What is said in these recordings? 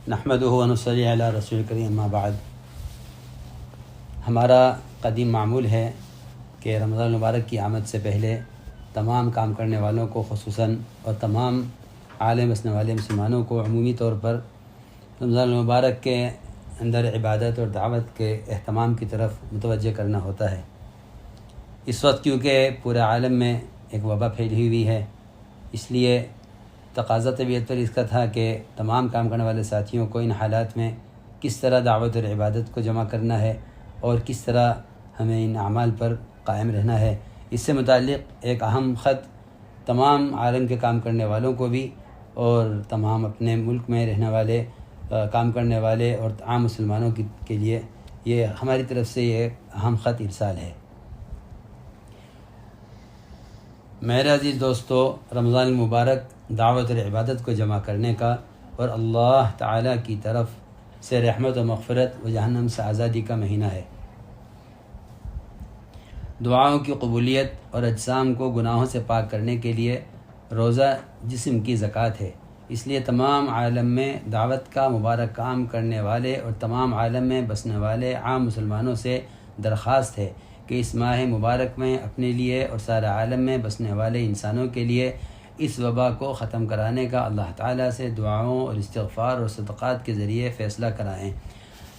نحمدہ و نصلی علی رسول کریم اما بعد۔ ہمارا قدیم معمول ہے کہ رمضان المبارک کی آمد سے پہلے تمام کام کرنے والوں کو خصوصاً اور تمام عالم بسنے والے مسلمانوں کو عمومی طور پر رمضان المبارک کے اندر عبادت اور دعوت کے اہتمام کی طرف متوجہ کرنا ہوتا ہے۔ اس وقت کیونکہ پورے عالم میں ایک وبا پھیلی ہوئی ہے، اس لیے تقاضا طبیعت پر اس کا تھا کہ تمام کام کرنے والے ساتھیوں کو ان حالات میں کس طرح دعوت اور عبادت کو جمع کرنا ہے اور کس طرح ہمیں ان اعمال پر قائم رہنا ہے۔ اس سے متعلق ایک اہم خط تمام عالم کے کام کرنے والوں کو بھی اور تمام اپنے ملک میں رہنے والے کام کرنے والے اور عام مسلمانوں کے لیے یہ ہماری طرف سے یہ اہم خط ارسال ہے۔ میرے عزیز دوستو، رمضان المبارک دعوت اور عبادت کو جمع کرنے کا اور اللہ تعالیٰ کی طرف سے رحمت و مغفرت و جہنم سے آزادی کا مہینہ ہے۔ دعاؤں کی قبولیت اور اجسام کو گناہوں سے پاک کرنے کے لیے روزہ جسم کی زکوٰۃ ہے۔ اس لیے تمام عالم میں دعوت کا مبارک کام کرنے والے اور تمام عالم میں بسنے والے عام مسلمانوں سے درخواست ہے کہ اس ماہ مبارک میں اپنے لیے اور سارے عالم میں بسنے والے انسانوں کے لیے اس وبا کو ختم کرانے کا اللہ تعالیٰ سے دعاؤں اور استغفار اور صدقات کے ذریعے فیصلہ کرائیں۔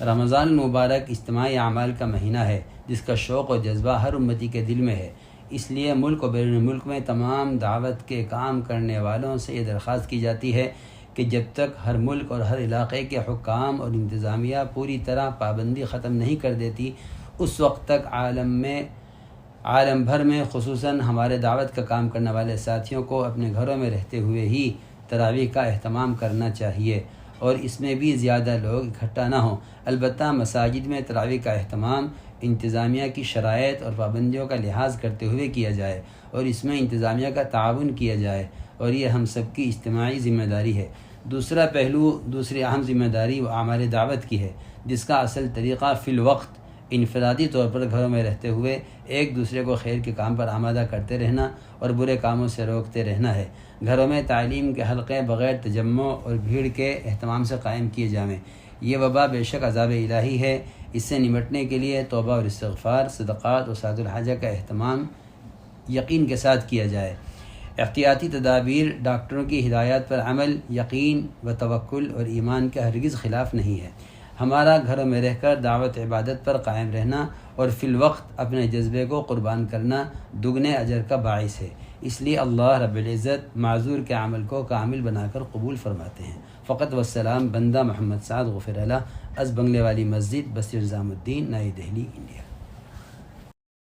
رمضان المبارک اجتماعی اعمال کا مہینہ ہے جس کا شوق و جذبہ ہر امتی کے دل میں ہے۔ اس لیے ملک و بیرون ملک میں تمام دعوت کے کام کرنے والوں سے یہ درخواست کی جاتی ہے کہ جب تک ہر ملک اور ہر علاقے کے حکام اور انتظامیہ پوری طرح پابندی ختم نہیں کر دیتی، اس وقت تک عالم بھر میں خصوصاً ہمارے دعوت کا کام کرنے والے ساتھیوں کو اپنے گھروں میں رہتے ہوئے ہی تراویح کا اہتمام کرنا چاہیے اور اس میں بھی زیادہ لوگ اکٹھا نہ ہوں۔ البتہ مساجد میں تراویح کا اہتمام انتظامیہ کی شرائط اور پابندیوں کا لحاظ کرتے ہوئے کیا جائے اور اس میں انتظامیہ کا تعاون کیا جائے اور یہ ہم سب کی اجتماعی ذمہ داری ہے۔ دوسرا پہلو، دوسری اہم ذمہ داری وہ اعمال دعوت کی ہے، جس کا اصل طریقہ فی الوقت انفرادی طور پر گھروں میں رہتے ہوئے ایک دوسرے کو خیر کے کام پر آمادہ کرتے رہنا اور برے کاموں سے روکتے رہنا ہے۔ گھروں میں تعلیم کے حلقے بغیر تجمع اور بھیڑ کے اہتمام سے قائم کیے جائیں۔ یہ وبا بے شک عذاب الہی ہے، اس سے نمٹنے کے لیے توبہ اور استغفار، صدقات اور سعد الحاجہ کا اہتمام یقین کے ساتھ کیا جائے۔ احتیاطی تدابیر، ڈاکٹروں کی ہدایات پر عمل یقین و توکل اور ایمان کے ہرگز خلاف نہیں ہے۔ ہمارا گھروں میں رہ کر دعوت عبادت پر قائم رہنا اور فی الوقت اپنے جذبے کو قربان کرنا دگنے اجر کا باعث ہے۔ اس لیے اللہ رب العزت معذور کے عمل کو کامل بنا کر قبول فرماتے ہیں۔ فقط والسلام، بندہ محمد سعد غفر اللہ، از بنگلے والی مسجد، بستی نظام الدین، نئی دہلی، انڈیا۔